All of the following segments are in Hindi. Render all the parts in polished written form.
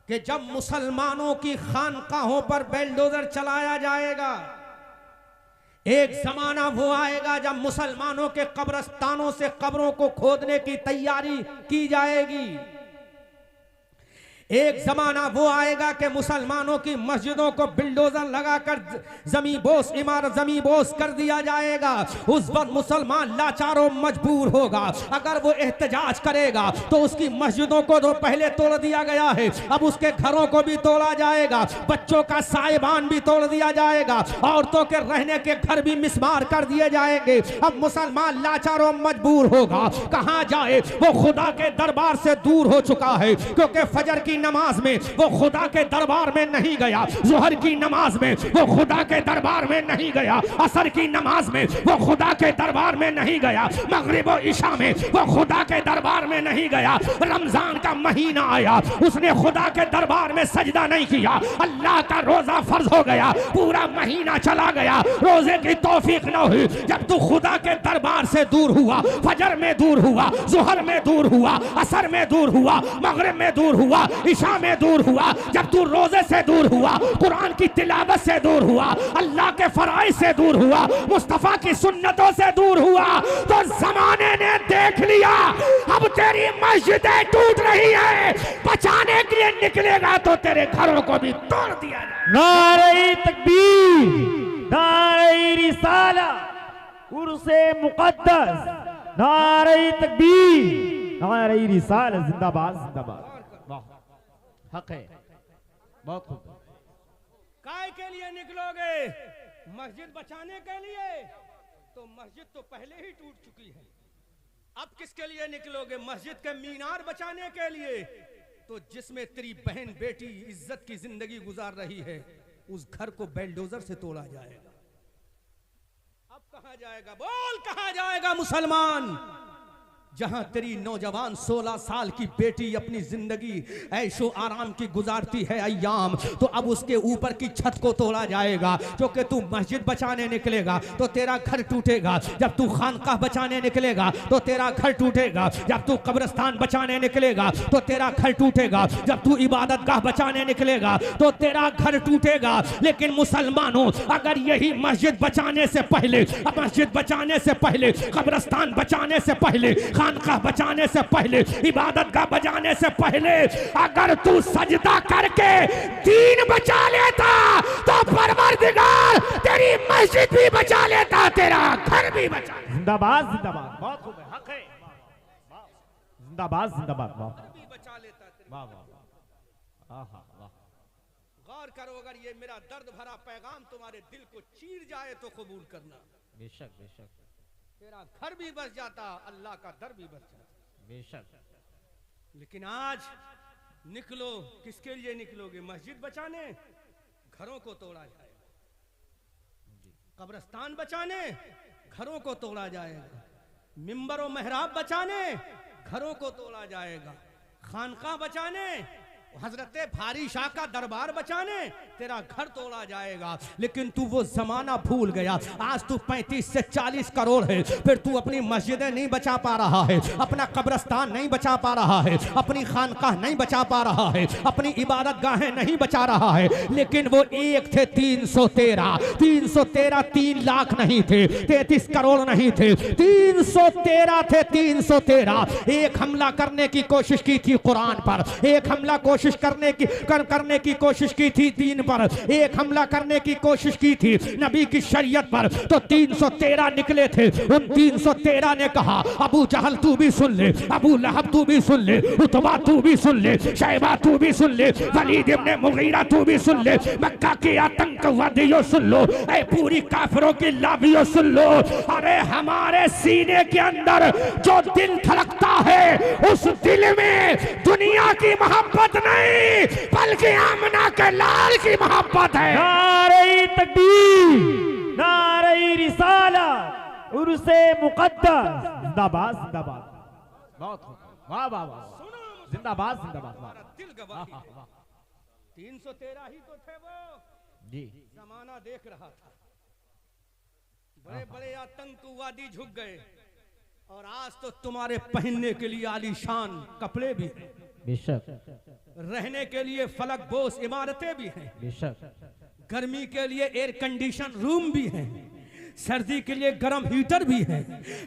कि जब मुसलमानों की खानकाहों पर बेलडोजर चलाया जाएगा, एक जमाना वो आएगा जब मुसलमानों के कब्रस्तानों से कब्रों को खोदने की तैयारी की जाएगी। एक जमाना वो आएगा कि मुसलमानों की मस्जिदों को बिल्डोजर लगाकर जमी बोस इमारत जमी बोस कर दिया जाएगा। उस वक्त मुसलमान लाचार और मजबूर होगा। अगर वो एहतजाज करेगा तो उसकी मस्जिदों को तो पहले तोड़ दिया गया है, अब उसके घरों को भी तोड़ा जाएगा, बच्चों का साहिबान भी तोड़ दिया जाएगा, औरतों के रहने के घर भी मिसमार कर दिए जाएंगे। अब मुसलमान लाचार और मजबूर होगा, कहां जाए? वो खुदा के दरबार से दूर हो चुका है, क्योंकि फजर की नमाज में वो खुदा के दरबार में नहीं गया, ज़ोहर की नमाज में वो खुदा के दरबार में नहीं गया, असर की नमाज में वो खुदा के दरबार में नहीं गया, मगरिब और इशा में वो खुदा के दरबार में नहीं गया। रमजान का महीना आया, उसने खुदा के दरबार में सजदा नहीं किया, अल्लाह का रोजा फर्ज हो गया, पूरा महीना चला गया, रोजे की तौफीक न हुई। जब तू खुदा के दरबार से दूर हुआ, फजर में दूर हुआ, ज़ोहर में दूर हुआ, असर में दूर हुआ, मगरिब में दूर हुआ, इशा में दूर हुआ, जब तू रोजे से दूर हुआ, कुरान की तिलावत से दूर हुआ, अल्लाह के फराइज से दूर हुआ, मुस्तफा की सुन्नतों से दूर हुआ, तो जमाने ने देख लिया अब तेरी मस्जिदें टूट रही है, बचाने के लिए निकलेगा तो तेरे घरों को भी तोड़ दिया जाए। नारे तकबीर, नारे रिसाला, उर्से मुकद्दस, नारे तकबीर, नारे रिसाला, जिंदाबाद जिंदाबाद। हक है, बहुत खूब। काय के लिए निकलोगे? मस्जिद बचाने के लिए? तो मस्जिद तो पहले ही टूट चुकी है, अब किसके लिए निकलोगे? मस्जिद के मीनार बचाने के लिए? तो जिसमें तेरी बहन बेटी इज्जत की जिंदगी गुजार रही है, उस घर को बेलडोजर से तोड़ा जाएगा। अब कहां जाएगा? बोल कहां जाएगा मुसलमान? जहां तेरी नौजवान 16 साल की बेटी अपनी जिंदगी ऐशो आराम की गुजारती है अय्याम, तो अब उसके ऊपर की छत को तोड़ा जाएगा। क्योंकि तू मस्जिद बचाने निकलेगा तो तेरा घर टूटेगा, जब तू खानकाह बचाने निकलेगा तो तेरा घर टूटेगा, जब तू कब्रिस्तान बचाने निकलेगा तो तेरा घर टूटेगा, जब तू इबादत गाह बचाने निकलेगा तो तेरा घर टूटेगा। लेकिन मुसलमानों, अगर यही मस्जिद बचाने से पहले, मस्जिद बचाने से पहले, कब्रिस्तान बचाने से पहले, खानकाह बचाने से पहले, इबादत गाह बचाने से पहले अगर तू सजदा करके दीन बचा लेता तो परवरदिगार तेरी मस्जिद भी बचा लेता, तेरा घर भी बचा। जिंदाबाद जिंदाबाद, बहुत खूब है, हक है, जिंदाबाद जिंदाबाद, भी बचा लेता। वाह वाह, आहा वाह। गौर करो, अगर ये मेरा दर्द भरा पैगाम तुम्हारे दिल को चीर जाए तो कबूल करना। बेशक बेशक, तेरा घर भी बच जाता, अल्लाह का दर भी बच जाता। बेशक। लेकिन आज निकलो, किसके लिए निकलोगे? मस्जिद बचाने? घरों को तोड़ा जाएगा। कब्रिस्तान बचाने? घरों को तोड़ा जाएगा। मिंबर और मेहराब बचाने? घरों को तोड़ा जाएगा। खानकाह बचाने? हजरत फारी शाह का दरबार बचाने? तेरा घर तोड़ा जाएगा। लेकिन तू वो जमाना भूल गया। आज तू 35 से 40 करोड़ है, फिर तू अपनी मस्जिदें नहीं बचा पा रहा है, अपना कब्रिस्तान नहीं बचा पा रहा है, अपनी खानकाह नहीं बचा पा रहा है, अपनी इबादत गाहें नहीं बचा रहा है। लेकिन वो एक थे 313, 3 लाख नहीं थे, 33 करोड़ नहीं थे, 313 थे, 313। एक हमला करने की कोशिश की थी कुरान पर, एक हमला करने की कोशिश की थी दीन पर, एक हमला करने की कोशिश की थी नबी की शरीयत पर, तो 313 निकले थे। उन 313 ने कहा, अबू जहल तू भी सुन ले, अबू लहब तू भी सुन ले, उतबा तू भी सुन ले, शैबा तू भी सुन ले, वलीद इब्ने मुगीरा तू भी सुन ले, मक्का के आतंकवादियों सुन लो, ऐ पूरी काफिरों की लाभियों सुन लो। अरे हमारे सीने के अंदर जो दिल धड़कता है, उस दिल में दुनिया की मोहब्बत नहीं बल्कि आमना के लाल की मोहब्बत है। नारे तकबीर, नारे रिसाला, उर्से मुकद्दस, जिंदाबाद जिंदाबाद, बहुत खूब, वाह वाह वाह, जिंदाबाद जिंदाबाद, वाह। दिल गवाही है। 313 ही तो थे वो जी। जमाना देख रहा था, बड़े बड़े आतंकवादी झुक गए, और आज तो तुम्हारे पहनने के लिए आलीशान कपड़े भी हैं, बेशक रहने के लिए फलक बोस इमारतें भी हैं, बेशक गर्मी के लिए एयर कंडीशन रूम भी हैं, सर्दी के लिए गर्म हीटर भी है,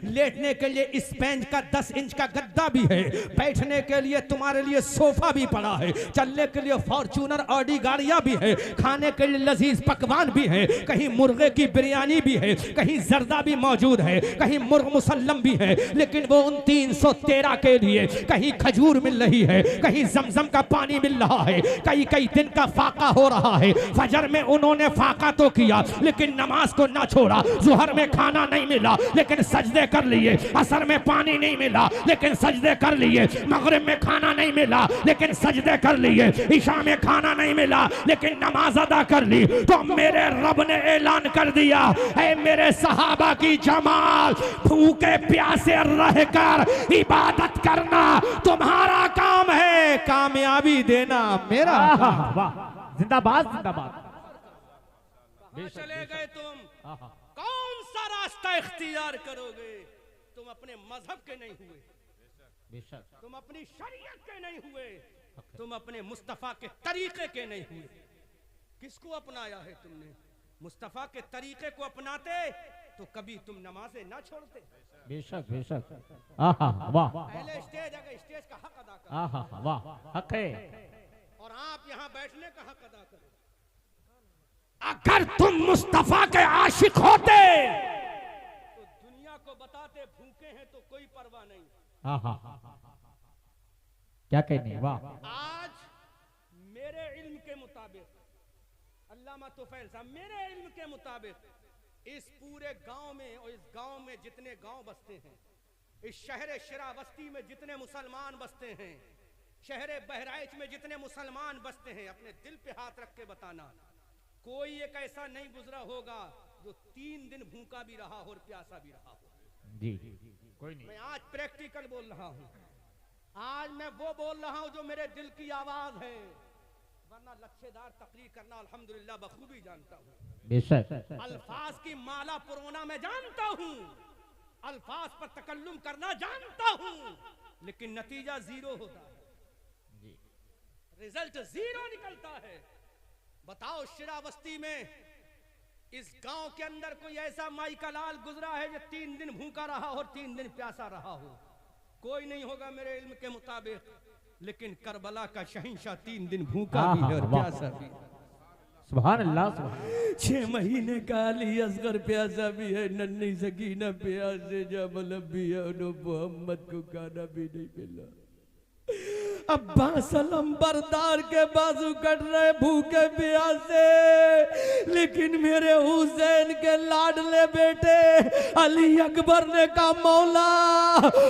लेटने के लिए स्पेंज का 10 इंच का गद्दा भी है, बैठने के लिए तुम्हारे लिए सोफा भी पड़ा है, चलने के लिए फॉर्च्यूनर ऑडी गाड़ियां भी है, खाने के लिए लजीज पकवान भी है, कहीं मुर्गे की बिरयानी भी है, कहीं जर्दा भी मौजूद है, कहीं मुर्ग मुसल्लम भी है, लेकिन वो उन 313 के लिए कहीं खजूर मिल रही है, कहीं जमजम का पानी मिल रहा है, कई कई दिन का फाका हो रहा है। फजर में उन्होंने फाका तो किया लेकिन नमाज को ना छोड़ा, जुहर में खाना नहीं मिला लेकिन सजदे कर लिए, असर में पानी नहीं मिला लेकिन सजदे कर लिए, मगरिब में खाना नहीं मिला लेकिन सजदे कर लिए, ईशा में खाना नहीं मिला लेकिन नमाज अदा कर ली। तो मेरे रब ने ऐलान कर दिया, है मेरे सहाबा की जमाल, भूखे प्यासे रहकर इबादत करना तुम्हारा काम है, कामयाबी देना मेरा काम। वाह, जिंदाबाद जिंदाबाद। चले गए तुम, कौन सा रास्ता इख्तियार करोगे? तुम अपने मजहब के नहीं हुए, बेशक तुम अपनी शरीयत के नहीं हुए, तुम अपने मुस्तफा के तरीके के नहीं हुए। किसको अपनाया है तुमने? मुस्तफा के तरीके को अपनाते तो कभी तुम नमाजें ना छोड़ते। बेशक बेशक। आहा वाह, पहले स्टेज अगर स्टेज का हक अदा करो, आहा वाह, हक है। और आप यहाँ बैठने का हक अदा करो। अगर तुम मुस्तफा के आशिक होते तो दुनिया को बताते भूखे हैं तो कोई परवाह नहीं। आहा क्या कहने, वाह। आज मेरे इल्म के मुताबिक, अल्लामा तुफैल साहब, मेरे इल्म के मुताबिक इस पूरे गांव में और इस गांव में जितने गांव बसते हैं, इस शहर शिरावस्ती में जितने मुसलमान बसते हैं, शहर बहराइच में जितने मुसलमान बसते हैं, अपने दिल पे हाथ रख के बताना, कोई एक ऐसा नहीं गुजरा होगा जो 3 दिन भूखा भी रहा हो और प्यासा भी रहा हो। जी कोई नहीं। मैं आज प्रैक्टिकल बोल रहा हूँ, आज मैं वो बोल रहा हूँ जो मेरे दिल की आवाज है, वरना लच्छेदार तकरीर करना अल्हम्दुलिल्लाह बखूबी जानता हूँ। बेशक अल्फाज की माला पुरोना मैं जानता हूँ, अल्फाज पर तकल्लुम करना जानता हूँ, लेकिन नतीजा जीरो होता है, रिजल्ट जीरो निकलता है। बताओ शिरावस्ती में इस गांव के अंदर कोई ऐसा माई का लाल गुजरा है जो 3 दिन भूखा रहा हो और 3 दिन प्यासा रहा हो? कोई नहीं होगा मेरे इल्म के मुताबिक, लेकिन करबला का शहंशाह 3 दिन भूखा भी है और प्यासा भी। सुभान अल्लाह, सुभान। 6 महीने का अली असगर प्यासा भी है, नन्ही सकीना प्यासे जब भी है, मोहम्मद को खाना भी नहीं मिला। अब्बास अलंबरदार के बाजू कट रहे भूखे प्यासे, लेकिन मेरे हुसैन के लाडले बेटे अली अकबर ने कहा, मौला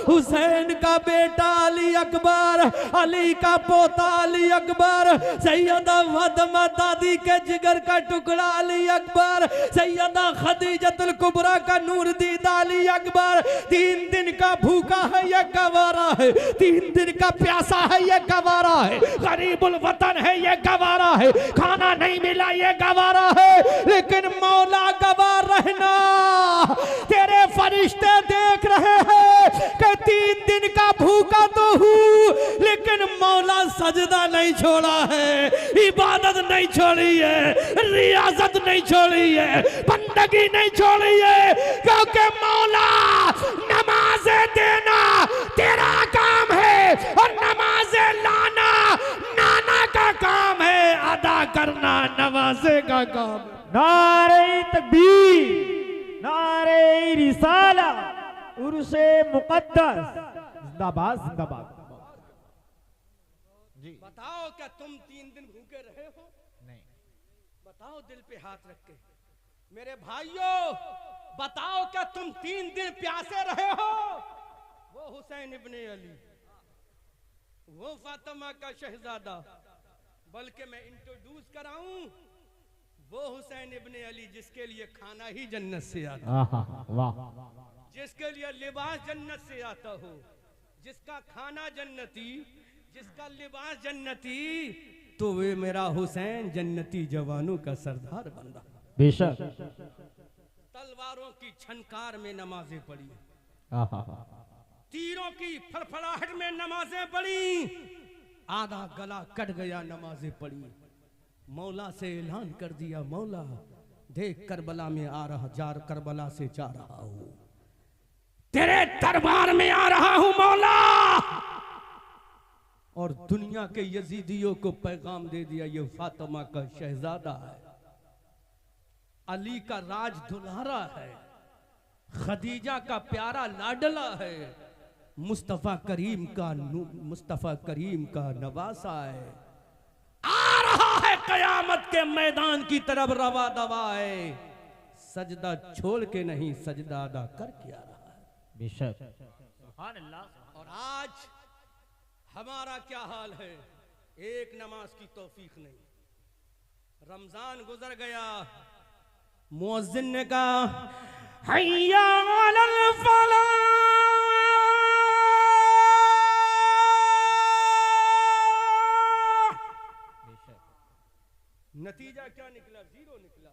हुसैन का बेटा अली अकबर, अली का पोता अली अकबर, सैयदा फातिमा दादी के जिगर का टुकड़ा अली अकबर, सैयदा खदीजतुल कुबरा का नूर दीदा अली अकबर, 3 दिन का भूखा है ये गवारा है, 3 दिन का प्यासा है ये गवारा है, गरीबुल वतन है ये गवारा है, खाना नहीं मिला ये गवारा है, लेकिन मौला गवार रहना, तेरे फरिश्ते देख रहे हैं कि 3 दिन का भूखा तो हूँ, लेकिन मौला सजदा नहीं छोड़ा है, इबादत नहीं छोड़ी है, रियाजत नहीं छोड़ी है, बंदगी नहीं छोड़ी है, क्योंकि मौला नमाजें देना तेरा काम है और नमाजें लाना नाना का काम है, अदा करना नवाजे का काम है। नारे तकबीर, नारे रिसाला, उर्से मुकद्दस, जिंदाबाद जिंदाबाद। जी बताओ क्या तुम 3 दिन भूखे रहे हो? नहीं। बताओ दिल पे हाथ रख के मेरे भाइयों, बताओ क्या तुम 3 दिन प्यासे रहे हो? वो हुसैन इब्ने अली, वो फातिमा का शहजादा, बल्कि मैं इंट्रोड्यूस कराऊं, वो हुसैन इब्ने अली जिसके लिए खाना ही जन्नत से आता, वाह, जिसके लिए लिबास जन्नत से आता हो, जिसका खाना जन्नती, जिसका लिबास जन्नती, तो वे मेरा हुसैन जन्नती जवानों का सरदार बंदा। बेशक। तलवारों की छनकार में नमाजें पढ़ी, आहा तीरों की फड़फड़ाहट में नमाजें पढ़ी, आधा गला कट गया नमाजें पढ़ी। मौला से ऐलान कर दिया, मौला देख करबला में आ रहा, करबला से जा रहा हूं, तेरे दरबार में आ रहा हूं मौला। और दुनिया के यजीदियों को पैगाम दे दिया, ये फातिमा का शहजादा है, अली का राज दुल्हारा है, खदीजा का प्यारा लाडला है, मुस्तफा करीम का नवासा है, आ रहा है कयामत के मैदान की तरफ रवा दवा है, सजदा छोड़ के नहीं सजदा अदा करके आ रहा है। बेशक सुभान अल्लाह। और आज हमारा क्या हाल है, एक नमाज की तौफीक नहीं। रमजान गुजर गया, मुअज्जिन ने कहा हय्या अलल फलाह, नतीजा क्या निकला? 0 निकला।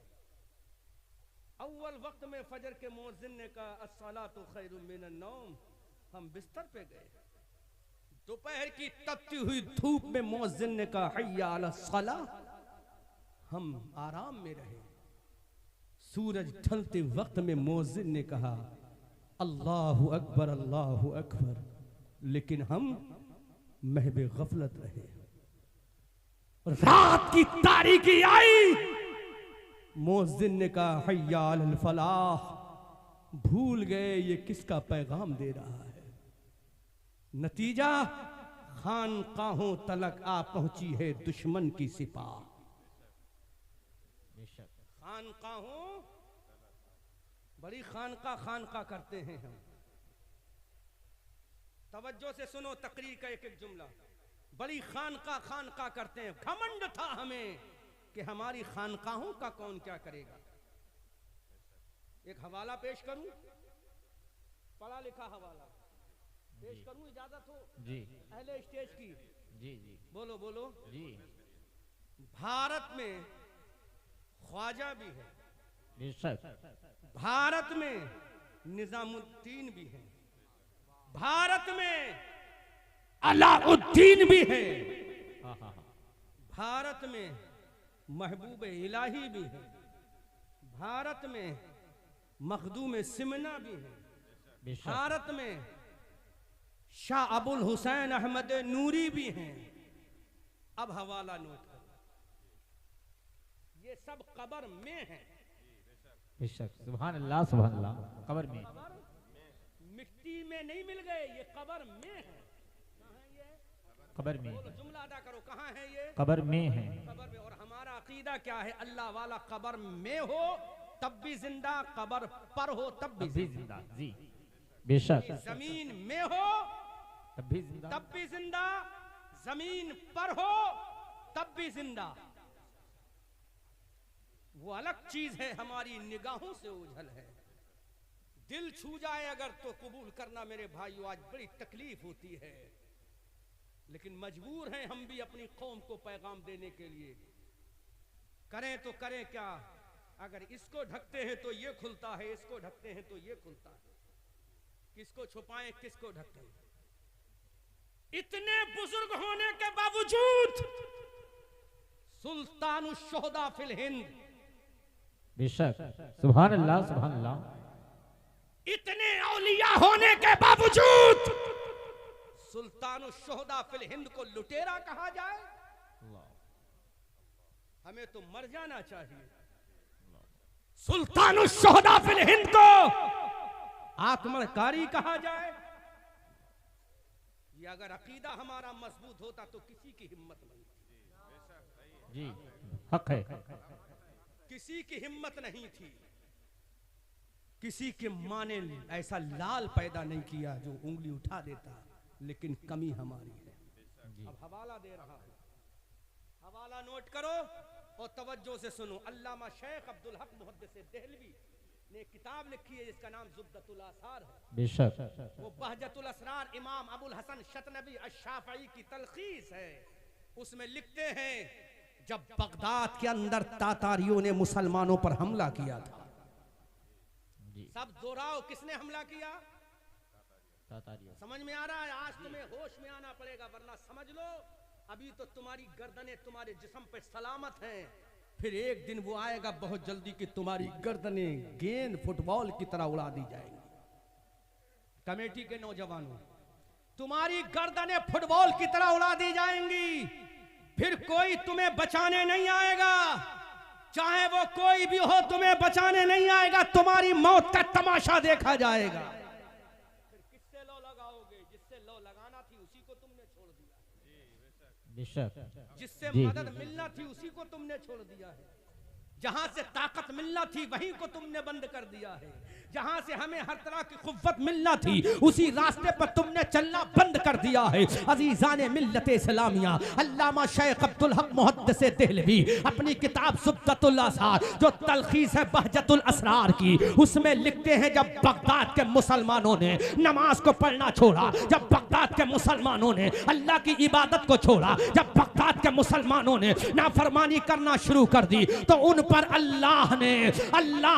अव्वल वक्त में फजर के मुअज्जिन ने कहा अस्सलातु खैरुम मिनन नौम, हम बिस्तर पे गए। दोपहर की तपती हुई धूप में मुअज्जिन ने कहा हय्या अलस सलाह, हम आराम में रहे। सूरज ढलते वक्त में मुअज्जिन ने कहा अल्लाहु अकबर, लेकिन हम महबे गफलत रहे। रात की तारीकी आई, मुअज्जिन ने कहा हय्या अलल फलाह, भूल गए ये किसका पैगाम दे रहा है। नतीजा खानकाहों तलक आ पहुंची है दुश्मन की सिपाह। खानकाहों, बड़ी खानका करते हैं हम। तवज्जो से सुनो तकरीर का एक एक जुमला। बड़ी खानका करते हैं, घमंड था हमें कि हमारी खानकाहों का कौन क्या करेगा। एक हवाला पेश करूं, पढ़ा लिखा हवाला पेश करूं, इजाजत हो जी? अहले स्टेज की जी जी बोलो बोलो जी। भारत में ख्वाजा भी है, बेशक भारत में निजामुद्दीन भी है, भारत में अलाउद्दीन भी है, भारत में महबूब इलाही भी है, भारत में मखदूम सिमना भी है, भारत में शाह अबुल हुसैन अहमद नूरी भी हैं। अब हवाला नोट करो, ये सब कब्र में है। बेशक सुभान अल्लाह सुभान अल्लाह। कब्र में, मिट्टी में नहीं मिल गए, ये कब्र में है। कहाँ है ये? कब्र में, जुमला अदा करो, कहाँ है ये? कब्र में है। कब्र में। और हमारा अकीदा क्या है? अल्लाह वाला कब्र में हो तब भी जिंदा, कब्र पर हो तब भी जिंदा। जी बेशक। जमीन में हो तब भी जिंदा, तब भी जिंदा, जमीन पर हो तब भी जिंदा। वो अलग चीज है, हमारी निगाहों से ओझल है। दिल छू जाए अगर तो कबूल करना मेरे भाइयों, आज बड़ी तकलीफ होती है, लेकिन मजबूर हैं हम भी अपनी कौम को पैगाम देने के लिए। करें तो करें क्या? अगर इसको ढकते हैं तो ये खुलता है, इसको ढकते हैं तो ये खुलता है। किसको छुपाएं, किसको ढकें? इतने बुजुर्ग होने के बावजूद सुल्तान शुहदा फिल हिंद, बेशक सुभान अल्लाह सुभान अल्लाह। इतने औलिया होने के बावजूद सुल्तान शुहदा फिल हिंद को लुटेरा कहा जाए, हमें तो मर जाना चाहिए। सुल्तान शुहदा फिल हिंद को आत्मकारी कहा जाए, ये अगर अकीदा हमारा मजबूत होता तो किसी की हिम्मत नहीं थी। जी हक है, किसी की हिम्मत नहीं थी। किसी के माँ ने ऐसा लाल पैदा नहीं किया जो उंगली उठा देता, लेकिन कमी हमारी है। अब हवाला दे रहा हूं, हवाला नोट करो और तवज्जो से सुनो। अल्लामा शेख अब्दुल हक मुहद्दिस देहलवी ने किताब लिखी है जिसका नाम ज़ुब्दतुल आसार है। बेशक वो बहजतुल असरार इमाम अबुल हसन शतनबी अश-शाफ़ई की तलखीस है। उसमें लिखते हैं जब बगदाद के अंदर तातारियों ने मुसलमानों पर हमला किया था, सब दोहराओ, किसने हमला किया? तातारियों। समझ में आ रहा है? आज तुम्हें होश में आना पड़ेगा, वरना समझ लो अभी तो तुम्हारी गर्दनें तुम्हारे जिस्म पे सलामत हैं, फिर एक दिन वो आएगा बहुत जल्दी कि तुम्हारी गर्दनें गेंद फुटबॉल की तरह उड़ा दी जाएंगी। कमेटी के नौजवानों, तुम्हारी गर्दनें फुटबॉल की तरह उड़ा दी जाएंगी, फिर कोई तुम्हें बचाने नहीं आएगा, चाहे वो कोई भी हो तुम्हें बचाने नहीं आएगा, तुम्हारी मौत का तमाशा देखा जाएगा। फिर किससे लो लगाओगे? जिससे लो लगाना थी उसी को तुमने छोड़ दिया, बेशक। जिससे जी। मदद मिलना थी उसी को तुमने छोड़ दिया है, जहां से ताकत मिलना थी वहीं को तुमने बंद कर दिया है, जहां से हमें हर तरह की कुव्वत मिलना थी उसी रास्ते पर तुमने चलना बंद कर दिया है। अजीजाने मिल्लत इस्लामिया अल्लामा शेख अब्दुल हक मुहद्दिस देहलवी अपनी किताब सुब्दतुल असार जो तलखीस है बहजतुल असरार की, उसमें लिखते हैं जब बगदाद के मुसलमानों ने नमाज को पढ़ना छोड़ा, जब बगदाद के मुसलमानों ने अल्लाह की इबादत को छोड़ा, जब बगदाद के मुसलमानों ने नाफरमानी करना शुरू कर दी, तो उन पर अल्लाह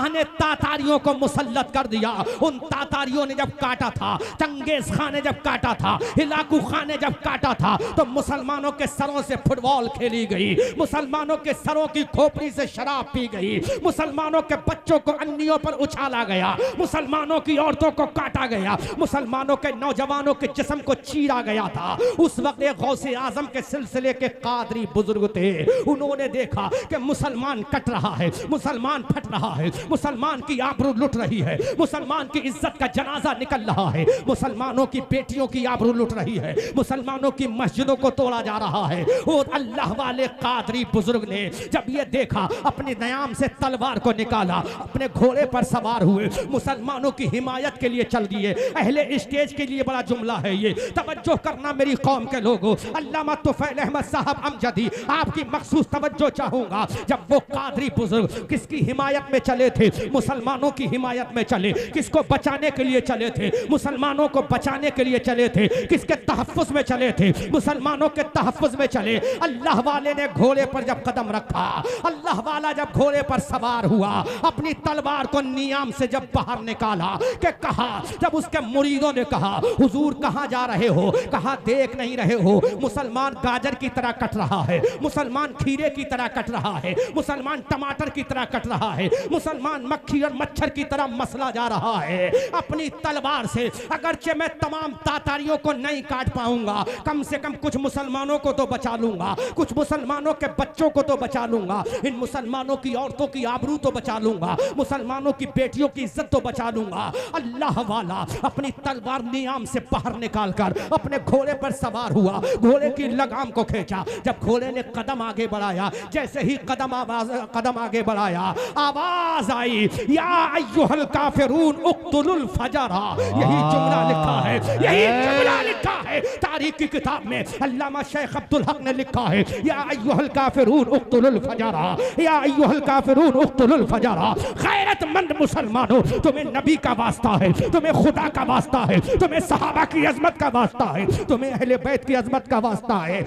ने तातारियों को मुसल्लत कर दिया। उन तातारियों ने जब काटा था, चंगेज खान ने जब काटा था, हिलाकू खान ने जब काटा था, तो मुसलमानों के सरों से फुटबॉल खेली गई, मुसलमानों के सरों की खोपड़ी से शराब पी गई, मुसलमानों के बच्चों को अन्नियों पर उछाला गया, मुसलमानों की औरतों को काटा गया, मुसलमानों के नौजवानों के जिस्म को चीरा गया था। उस वक्त एक गौसे आजम के सिलसिले के कादरी बुजुर्ग थे, उन्होंने देखा कि मुसलमान कट रहा है, मुसलमान फट रहा है, मुसलमान की आबरू लुट रही है, मुसलमान की इज्जत का जनाजा निकल रहा है, मुसलमानों की बेटियों की आबरू लुट रही है, मुसलमानों की मस्जिदों को तोड़ा जा रहा है। और अल्लाह वाले कादरी बुजुर्ग ने जब ये देखा, अपने दयाम से तलवार को निकाला, अपने घोड़े पर सवार हुए, मुसलमानों की हिमायत के लिए चल दिए। अहले स्टेज के लिए बड़ा जुमला है ये, तवज्जो करना मेरी कौम के लोगों। अल्लामा तुफैल अहमद साहब अमजदी, आपकी मखसूस तवज्जो चाहूंगा। जब वो कादरी बुजुर्ग किसकी हिमायत में चले थे? मुसलमानों की हिमायत में चले। किसको बचाने के लिए चले थे? मुसलमानों को बचाने के लिए चले थे। किसके तहफ्फुज़ में चले थे? मुसलमानों के तहफ्फुज़ में चले। अल्लाह वाले ने घोड़े पर जब कदम रखा, अल्लाह वाला जब घोड़े पर सवार हुआ, अपनी तलवार को नियाम से जब बाहर निकाला कि कहा, जब उसके मुरीदों ने कहा हुजूर कहां जा रहे हो? कहा देख नहीं रहे हो मुसलमान गाजर की तरह कट रहा है, मुसलमान खीरे की तरह कट रहा है, मुसलमान टमाटर की तरह कट रहा है, मुसलमान मक्खी और मच्छर की तरह मसला जा रहा है। अपनी तलवार से अगरचे मैं तमाम तातारियों को नहीं काट पाऊंगा, कम से कम कुछ मुसलमानों को तो बचा लूंगा, कुछ मुसलमानों के बच्चों को तो बचा लूंगा, इन मुसलमानों की औरतों की आबरू तो बचा लूंगा, मुसलमानों की बेटियों की इज्जत तो बचा लूंगा। अल्लाह वाला अपनी तलवार नियाम से बाहर निकालकर अपने घोड़े पर सवार हुआ, घोड़े की लगाम को खींचा। जब घोड़े ने कदम आगे बढ़ाया, जैसे ही कदम आगे बढ़ाया, आवाज आई या अय्युहल काफिरून उक्तुलुल फजरा। यही जुमला लिखा है, यही जुमला लिखा है तारीख की किताब में। अल्लामा शेख अब्दुल हक ने लिखा है या अय्युहल काफिरून उक्तुलुल फजरा, या अय्युहल काफिरून उक्तुलुल फजरा। गैरतमंद मुसलमानों, तुम्हें नबी का वास्ता है, तुम्हें खुदा का वास्ता है, तुम्हें सहाबा की अजमत का वास्ता है, तुम्हें अहले बैत की अजमत का वास्ता है।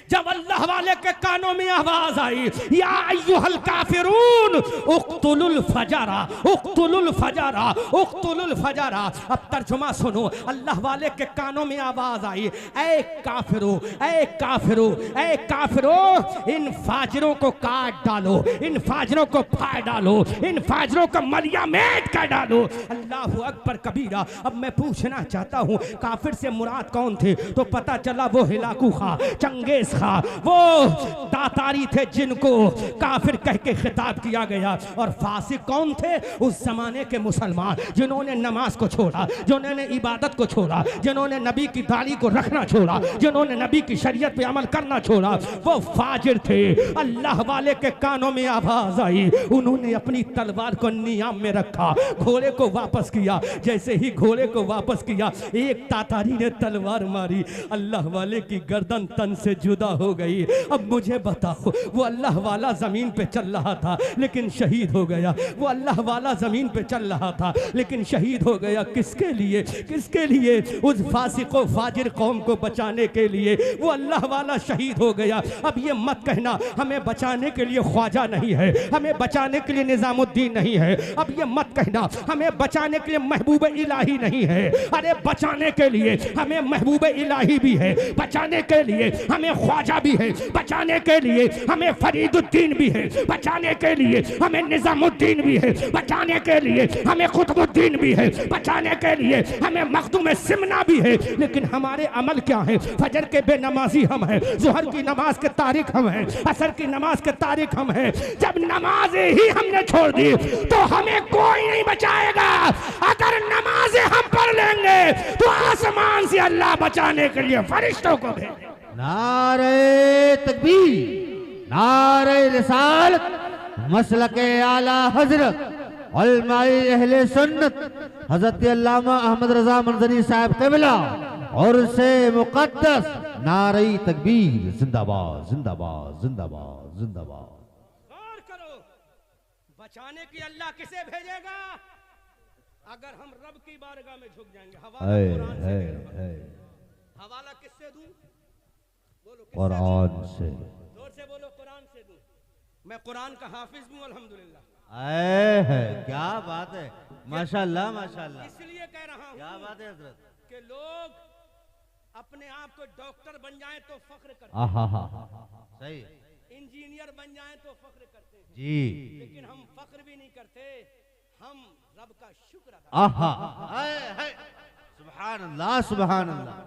जब अल्लाह वाले के कानों में आवाज आई या अय्युहल काफिरून उक्तुलुल फजरा, उक्तुलुल फजरा, उक्तुलुल फजरा। अब तर्जुमा सुनो, अल्लाह वाले के कानों में आवाज आई ऐ काफिरो, ऐ काफिरो, ऐ काफिरो, इन फाजिरों को काट डालो, इन फाजिरों को फाड़ डालो, इन फाजिरों को मलियामेट कर डालो। अल्लाहु अकबर कबीरा। अब मैं पूछना चाहता हूँ काफिर से मुराद कौन थे? तो पता चला वो हिलाकू खा, चंगेज खा, वो दातारी थे जिनको काफिर कह के खिताब किया गया। और फासिक कौन थे? उस जमाने के मुसलमान जिन्होंने नमाज को छोड़ा, जिन्होंने इबादत को छोड़ा, जिन्होंने नबी की दाढ़ी को रखना छोड़ा, जिन्होंने नबी की शरीयत पे अमल करना छोड़ा, वो फाजिर थे। अल्लाह वाले के कानों में आवाज आई, उन्होंने अपनी तलवार को नियाम में रखा, घोड़े को वापस किया। जैसे ही घोड़े को वापस किया, एक तातारी ने तलवार मारी, अल्लाह वाले की गर्दन तन से जुदा हो गई। अब मुझे बताओ, वो अल्लाह वाला जमीन पे चल रहा था लेकिन शहीद हो गया। वो अल्लाह वाला जमीन पे चल रहा था लेकिन शहीद हो गया। किसके लिए? किसके लिए? उस फासिको फाजिर कौम को बचाने के लिए वो अल्लाह वाला शहीद हो गया। अब ये मत कहना हमें बचाने के लिए ख्वाजा नहीं है, हमें बचाने के लिए निजामुद्दीन नहीं है। अब ये मत कहना हमें बचाने के लिए महबूब इलाही नहीं है। अरे बचाने के लिए हमें महबूब इलाही भी है, बचाने के लिए हमें ख्वाजा भी है, बचाने के लिए हमें फरीदुद्दीन भी है, बचाने के लिए हमें निजामुद्दीन भी है, बचाने के लिए हमें कुतुबुद्दीन भी है, बचाने के लिए हमें मखदूम सिमना भी है। लेकिन हमारे अमल क्या है? फजर के बेनमाजी हम हैं, जुहर की नमाज के तारीख हम हैं, असर की नमाज के तारीख हम हैं। जब नमाजें ही हमने छोड़ दी तो हमें कोई नहीं बचाएगा। अगर नमाजें हम पढ़ लेंगे तो आसमान से अल्लाह बचाने के लिए फरिश्तों को भेजे। नारे तकबीर, नारे रिसालत, मसलके आला हजरत उलमाए अहले सुन्नत हजरत अल्लामा अहमद रजा मंजरी साहब क़िबला और से मुक़द्दस नारे तकबीर, जिंदाबाद जिंदाबाद जिंदाबाद जिंदाबाद। गौर करो, बचाने की अल्लाह किसे भेजेगा? अगर हम रब की बारगाह में झुक जाएंगे। हवाला कुरान से दे रहा हूं। हवाला किससे दूं? बोलो कुरान से। जोर से बोलो, कुरान से दूं। मैं कुरान का हाफिज हूं अल्हम्दुलिल्लाह। है क्या बात है, माशाल्लाह माशाल्लाह। इसलिए कह रहा हूं क्या बात है हजरत कि लोग अपने आप को डॉक्टर बन जाएं तो फख्र करते हैं। सही, इंजीनियर बन जाएं तो फख्र करते हैं जी, लेकिन हम फख्र भी नहीं करते, हम रब का शुक्र अदा। सुभान अल्लाह सुभान अल्लाह।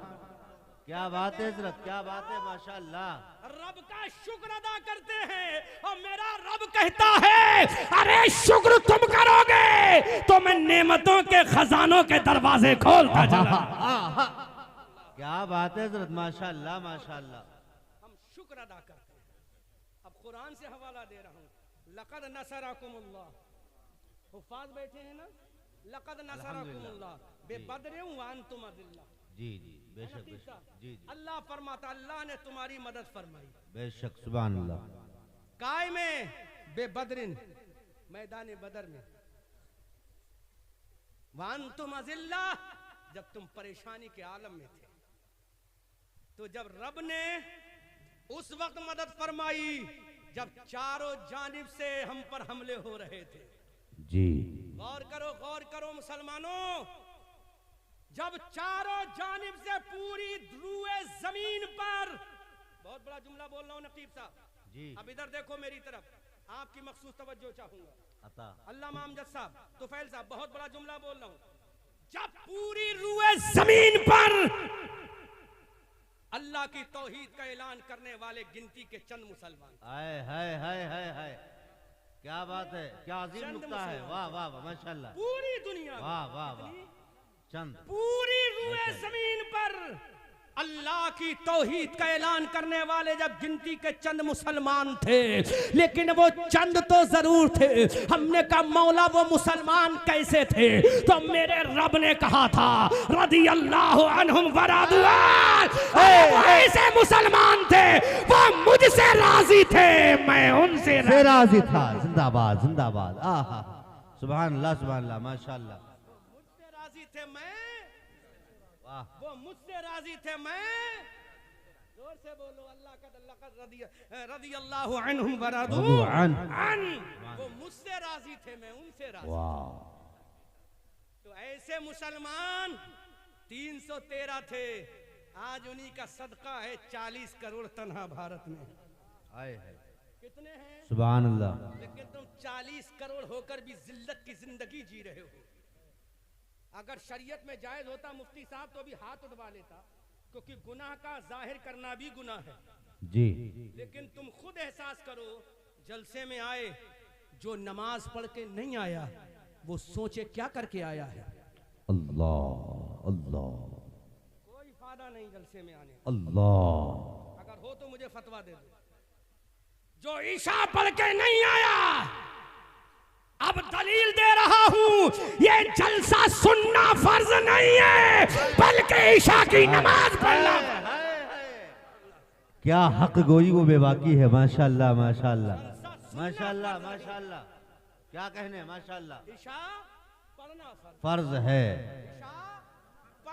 क्या बात है हजरत, क्या बात है, माशाल्लाह। रब का शुक्र अदा करते हैं और मेरा रब कहता है अरे शुक्र तुम करोगे तो मैं नेमतों के खजानों के दरवाजे खोलता चला। क्या बात है हजरत, माशाल्लाह माशाल्लाह। हम शुक्र अदा करते हैं। अब कुरान से हवाला दे रहा हूँ। लक़द नसरकुमुल्लाह, हुफ़ाज़ बैठे हैं ना, लक़द नसरकुमुल्लाह बेबद्रिन व अंतुम अज़िल्ला। जी जी बेशक बेशक, जी जी। अल्लाह फरमाता अल्लाह ने तुम्हारी मदद फरमाई बेशक, सुभान अल्लाह। काय में? बेबद्रिन, मैदान बदर में। वान तुम अजिल्ला, जब तुम परेशानी के आलम में थे। तो जब रब ने उस वक्त मदद फरमाई जब चारों जानिब से हम पर हमले हो रहे थे। जी, गौर करो मुसलमानों, जब चारों जानिब से पूरी ध्रुए जमीन पर, बहुत बड़ा जुमला बोल रहा हूं नकीब साहब जी। अब इधर देखो मेरी तरफ, आपकी मखसूस तवज्जो चाहूंगा। अता अल्लामा अमजद साहब, तुफैल साहब, बहुत बड़ा जुमला बोल रहा हूं। जब पूरी रुए जमीन पर अल्लाह की तौहीद का ऐलान करने वाले गिनती के चंद मुसलमान, हाय हाय हाय हाय हाय, क्या बात है, क्या अजीम चंद नुक्ता है, मुसलमान। वाह वाह वाह माशाल्लाह, पूरी दुनिया में, वाह वाह वाह, चंद पूरी रुए जमीन पर अल्लाह की तौहीद का ऐलान करने वाले जब गिनती के चंद मुसलमान थे, लेकिन वो चंद तो जरूर थे। हमने कहा मौला वो मुसलमान कैसे थे? तो मेरे रब ने कहा था रदी अल्लाह अन्हुम वरादुआन, ऐसे मुसलमान थे वो मुझसे राजी थे, मैं उनसे राजी था। जिंदाबाद जिंदाबाद, आहा, सुभान अल्लाह सुभान अल्लाह, माशाल्लाह। मुझसे राजी थे मैं, वाह, वो मुझसे राजी थे मैं। जोर से बोलो, अल्लाह का रदी अल्लाह अन्हुम वरादुआन, वो मुझसे राजी थे मैं उनसे राजी। वाह, तो ऐसे मुसलमान 313 थे, आज उन्हीं का सदका है 40 करोड़ तन्हा भारत में। हाय हाय, कितने हैं? सुभान अल्लाह। लेकिन तुम 40 करोड़ होकर भी जिल्लत की जिंदगी जी रहे हो। अगर शरीयत में जायज होता मुफ्ती साहब तो अभी हाथ उठवा लेता, क्योंकि गुनाह का जाहिर करना भी गुनाह है जी। लेकिन तुम खुद एहसास करो, जलसे में आए जो नमाज पढ़ के नहीं आया वो सोचे क्या करके आया है। अल्लाह अल्लाह, कोई फायदा नहीं जलसे में आने, अल्लाह। अगर हो तो मुझे फतवा दे दो। जो ईशा पढ़ के नहीं आया, अब दलील दे रहा हूं, ये जलसा सुनना फर्ज नहीं है बल्कि ईशा की नमाज पढ़ना। क्या हक गोई वो बेबाकी है। माशाल्लाह माशाल्लाह माशाल्लाह माशाल्लाह। क्या कहने माशाल्लाह। इशा पढ़ना फर्ज है, इशा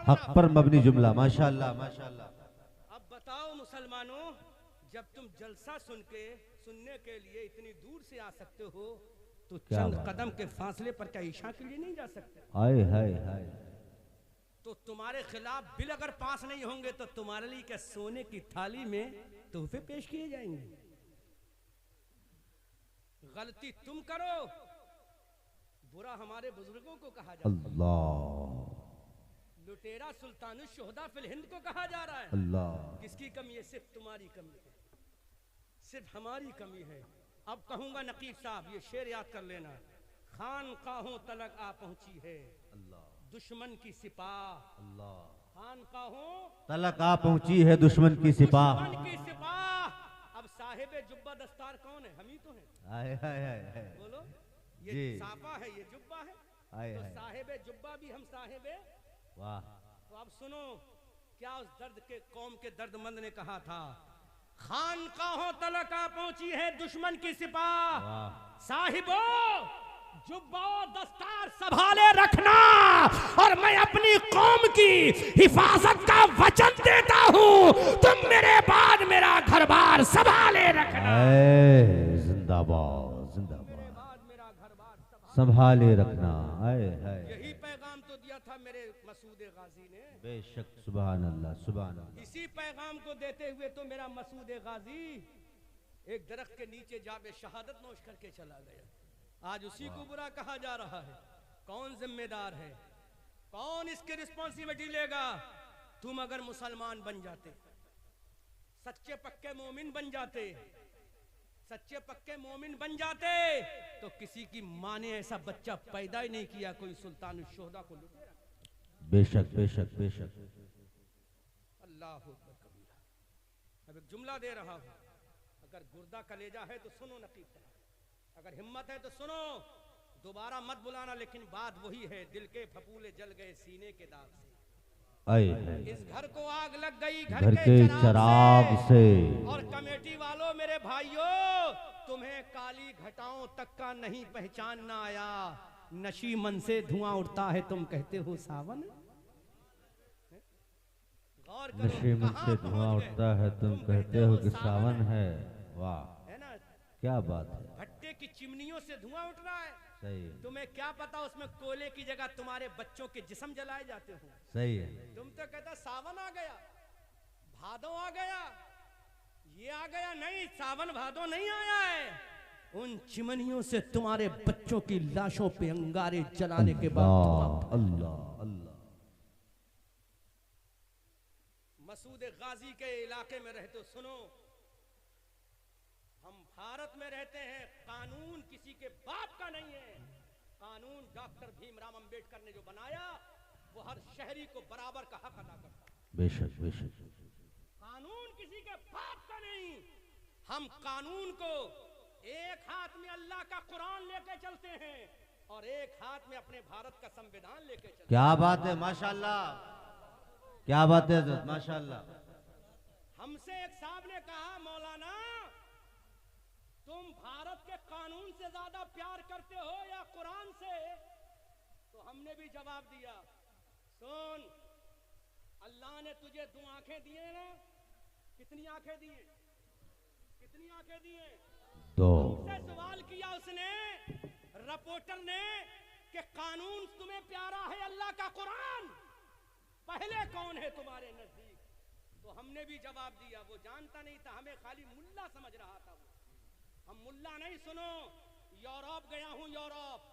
हक पर मबनी जुमला। माशाल्लाह माशाल्लाह। अब बताओ मुसलमानों, जब तुम जलसा सुनने के लिए इतनी दूर से आ सकते हो तो क्या चंद बात। कदम के फासले पर क्या ईशा के लिए नहीं जा सकते? हाय हाय हाय। तो तुम्हारे खिलाफ बिल अगर पास नहीं होंगे तो तुम्हारे लिए क्या सोने की थाली में तोहफे पेश किए जाएंगे? गलती तुम करो, बुरा हमारे बुजुर्गों को कहा जाता है। अल्लाह लुटेरा सुल्तानुश शोहदा फिल हिंद को कहा जा रहा है। अल्लाह। किसकी कमी है? सिर्फ तुम्हारी कमी है, सिर्फ हमारी कमी है। अब कहूंगा नकीब साहब, ये शेर याद कर लेना। खानकाहों तलक आ पहुंची है दुश्मन की सिपाह। अल्लाह। खानकाहों तलक आ पहुंची है दुश्मन की सिपाह। दुश्मन की सिपाह। अब साहिबे जुब्बा दस्तार कौन है? हम ही तो हैं। हाय हाय हाय। बोलो, ये जी। साफा है, ये जुब्बा है। हाय तो हाय। साहिबे जुब्बा भी हम साहिबे। वाह। तो अब सुनो क्या उस दर्द के कौम के दर्दमंद ने कहा था। खानकाहों तलक आ पहुंची है दुश्मन की सिपाह। वाह। साहिबो जुब्बा दस्तार संभाले रखना, और मैं अपनी कौम की हिफाजत का वचन देता हूँ, तुम मेरे बाद मेरा घर बार संभाले रखना। जिंदाबाद जिंदाबाद। बाद मेरा घर बार संभाले रखना। हाय हाय। यही पैगाम तो दिया था मेरे मसूद गाजी ने। बेशक। सुभान अल्लाह सुभान अल्लाह। इसी पैगाम को देते हुए तो मेरा मसूद गाजी एक दरख्त के नीचे जाबे शहादत नोश करके चला गया। आज उसी को बुरा कहा जा रहा है। कौन जिम्मेदार है? कौन इसकी रिस्पॉन्सिबिलिटी लेगा? तुम अगर मुसलमान बन जाते, सच्चे पक्के मोमिन बन जाते, सच्चे पक्के मोमिन बन जाते, तो किसी की माँ ने ऐसा बच्चा पैदा ही नहीं किया कोई सुल्तान शोहदा को लुटेरा। बेशक बेशक बेशक। अल्लाह अकबर कबीरा। अब एक जुमला दे रहा हूं, अगर गुर्दा कलेजा है तो सुनो नकीब साहब, अगर हिम्मत है तो सुनो, दोबारा मत बुलाना। लेकिन बात वही है, दिल के फपूले जल गए सीने के दाग से। आए इस घर को आग लग गई घर के चराग से। और कमेटी वालों मेरे भाइयों, तुम्हें काली घटाओं तक का नहीं पहचानना आया। नशी मन से धुआं उठता है, तुम कहते हो सावन। गौर करो, नशे मन कहां से पहुंच धुआं गए? उठता है, तुम कहते हो कि सावन है। वाह है ना, क्या बात है। भट्टे की चिमनियों से धुआं उठ रहा है। सही है तुम्हें क्या पता उसमें कोयले की जगह तुम्हारे बच्चों के जिस्म जलाए जाते हो। सही है। तुम तो कहता सावन आ गया, भादो आ गया, ये आ गया। नहीं, सावन भादो नहीं आया है। उन चिमनियों से तुम्हारे बच्चों की लाशों पे अंगारे जलाने के बाद अल्लाह अल्लाह अल्लाह। मसूद गाजी के इलाके में रहते हो, सुनो, हम भारत में रहते हैं। कानून किसी के बाप का नहीं है। कानून डॉक्टर भीमराव अंबेडकर ने जो बनाया, वो हर शहरी को बराबर का हक अदा करता है। बेशक बेशक। कानून किसी के बाप का नहीं। हम कानून को एक हाथ में अल्लाह का कुरान लेके चलते हैं और एक हाथ में अपने भारत का संविधान लेके चलते हैं। क्या बात है माशाल्लाह, क्या बात है माशाल्लाह। हमसे एक साहब ने कहा, मौलाना तुम भारत के कानून से ज्यादा प्यार करते हो या कुरान से? तो हमने भी जवाब दिया, सुन, अल्लाह ने तुझे 2 आंखें दी है ना? कितनी आंखें दी है? कितनी आंखें दी है? 2। हमसे सवाल किया उसने, रिपोर्टर ने, कि कानून तुम्हें प्यारा है अल्लाह का कुरान, पहले कौन है तुम्हारे नजदीक? तो हमने भी जवाब दिया, वो जानता नहीं था, हमें खाली मुल्ला समझ रहा था। हम मुल्ला नहीं। सुनो, यूरोप गया हूं, यूरोप,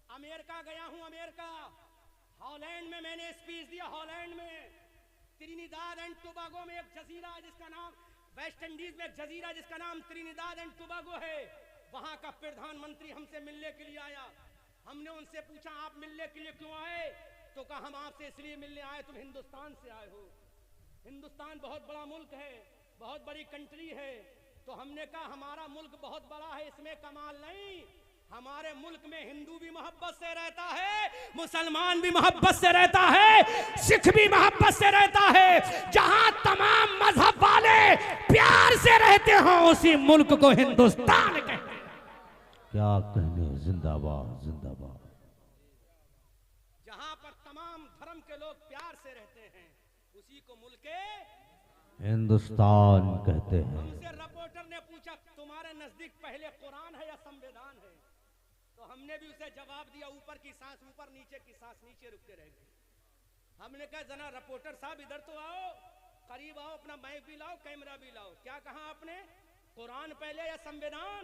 अमेरिका गया हूं, अमेरिका, हॉलैंड में मैंने स्पीच दिया। हॉलैंड में त्रिनिदाद एंड टोबागो में एक जजीरा है जिसका नाम, वेस्ट इंडीज में एक जजीरा जिसका नाम त्रिनिदाद एंड टोबागो है। वहां का प्रधानमंत्री हमसे मिलने के लिए आया। हमने उनसे पूछा, आप मिलने के लिए क्यों आए? तो कहा, हम आपसे इसलिए मिलने आए, तुम हिंदुस्तान से आए हो। हिंदुस्तान बहुत बड़ा मुल्क है, बहुत बड़ी कंट्री है। तो हमने कहा, हमारा मुल्क बहुत बड़ा है, इसमें कमाल नहीं। हमारे मुल्क में हिंदू भी मोहब्बत से रहता है, मुसलमान भी मोहब्बत से रहता है, सिख भी मोहब्बत से रहता है। जहां तमाम मजहब वाले वाले प्यार से रहते हो उसी मुल्क को हिंदुस्तान कहते हैं। क्या कहने, जिंदाबाद जिंदाबाद। जहां पर तमाम धर्म के लोग प्यार से रहते हैं उसी को मुल्क हिंदुस्तान कहते हैं। हमसे रिपोर्टर ने पूछा तुम्हारे नजदीक पहले कुरान है या संविधान है, तो हमने भी उसे जवाब दिया ऊपर की सांस ऊपर नीचे की सांस नीचे, रुकते रह गए। हमने कहा जना रिपोर्टर साहब इधर तो आओ, करीब आओ, अपना माइक भी लाओ, कैमरा भी लाओ। क्या कहा आपने, कुरान पहले या संविधान?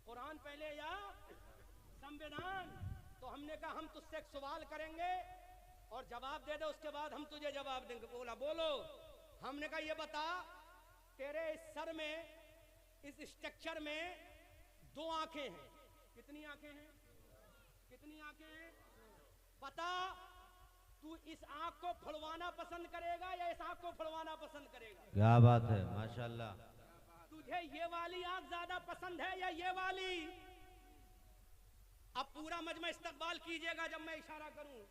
कुरान पहले या संविधान? तो हमने कहा हम तुझसे एक सवाल करेंगे और जवाब दे दे, उसके बाद हम तुझे जवाब देंगे। बोला बोलो। हमने कहा ये बता, तेरे इस सर में, इस स्ट्रक्चर में दो आंखें हैं, कितनी आंखें हैं? कितनी आंखें हैं? बता, तू इस आंख को फुलवाना पसंद करेगा या इस आंख को फुलवाना पसंद करेगा? क्या बात है, माशाल्लाह। तुझे ये वाली आंख ज्यादा पसंद है या ये वाली? अब पूरा मजमा इस्तकबाल कीजिएगा जब मैं इशारा करूं।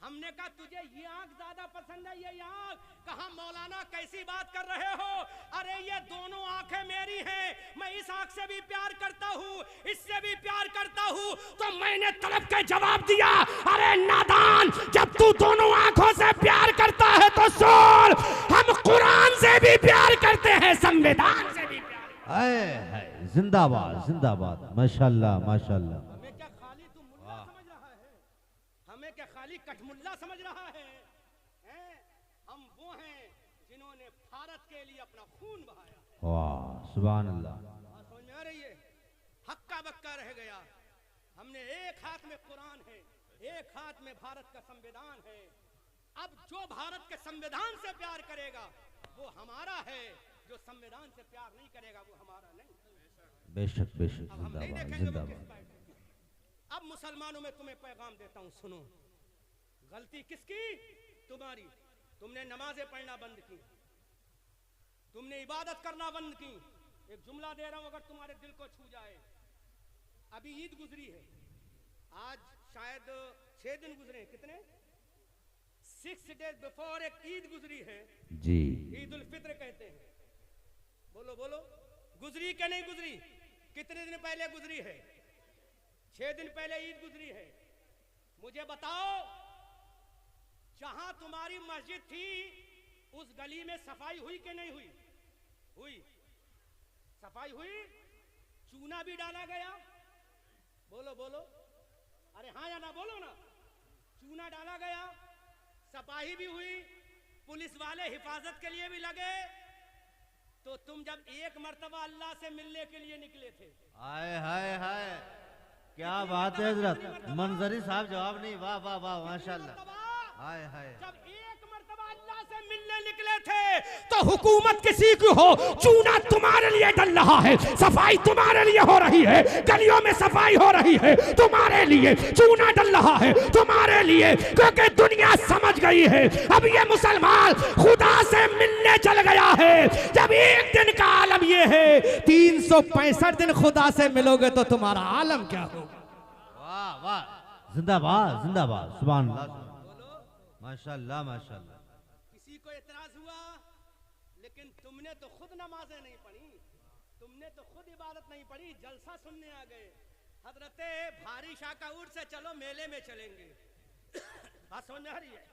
हमने कहा तुझे ये आंख ज्यादा पसंद है ये आंख? कहा मौलाना कैसी बात कर रहे हो, अरे ये दोनों आंखें मेरी हैं, मैं इस आंख से भी प्यार करता हूँ, इससे भी प्यार करता हूँ। तो मैंने तलब के जवाब दिया, अरे नादान, जब तू दोनों आंखों से प्यार करता है तो सुन, हम कुरान से भी प्यार करते हैं, संविधान से भी प्यार। है जिंदाबाद जिंदाबाद, माशाल्लाह माशाल्लाह। हमें क्या खाली तू मुल्ला समझ रहा है? हमें क्या खाली कठमुल्ला समझ रहा है? हम वो हैं जिन्होंने भारत के लिए अपना खून बहाया है। वाह सुभान अल्लाह। समझ में आ रही है? हक्का बक्का रह गया। हमने एक हाथ में कुरान है, एक हाथ में भारत का संविधान है। अब जो भारत के संविधान से प्यार करेगा वो हमारा है, जो संविधान से प्यार नहीं करेगा वो हमारा नहीं। बेशक बेशक, अब हम नहीं जिंदाबाद देखेंगे वो किस जिंदाबाद। पार्टी की। अब मुसलमानों में तुम्हें पैगाम देता हूं, सुनो। गलती किसकी? तुम्हारी। तुमने नमाजें पढ़ना बंद की, तुमने इबादत करना बंद की। एक जुमला दे रहा हूं, अगर तुम्हारे दिल को छू जाए। अभी ईद गुजरी है, आज शायद 6 दिन गुजरे, कितने? 6 days बिफोर एक ईद गुजरी है जी। ईद उल फित्र कहते हैं। बोलो बोलो, गुजरी के नहीं गुजरी? कितने दिन पहले गुजरी है? 6 दिन पहले ईद गुजरी है। मुझे बताओ, जहां तुम्हारी मस्जिद थी उस गली में सफाई हुई कि नहीं हुई? हुई। सफाई हुई, चूना भी डाला गया। बोलो बोलो, अरे हाँ या ना, बोलो ना। चूना डाला गया, सफाई भी हुई, पुलिस वाले हिफाजत के लिए भी लगे। तो तुम जब एक मर्तबा अल्लाह से मिलने के लिए निकले थे, हाय हाय हाय, क्या बात है हजरत। मंजरी साहब जवाब नहीं, वाह वाह वाह माशाल्लाह। हाय हाय, जब एक मर्तबा अल्लाह से मिलने निकले थे तो हुकूमत किसी की हो, चूना तुम्हारे लिए डल रहा है, सफाई तुम्हारे लिए हो रही है, गलियों में सफाई हो रही है तुम्हारे लिए, चूना डल रहा है तुम्हारे लिए, क्योंकि दुनिया समझ गई है अब ये मुसलमान खुदा से मिलने चल गया है। जब एक दिन का आलम ये है, 365 दिन खुदा से मिलोगे तो तुम्हारा आलम क्या होगा? वाह वाह, जिंदाबाद जिंदाबाद, सुभान अल्लाह, माशाल्लाह माशाल्लाह। किसी को एतराज हुआ? लेकिन तुमने तो खुद नमाजें नहीं पढ़ी, तुमने तो खुद इबादत नहीं पढ़ी, जलसा सुनने आ गए। हजरते भारी शाह का उर्स से चलो मेले में चलेंगे। बात समझ में आ रही है?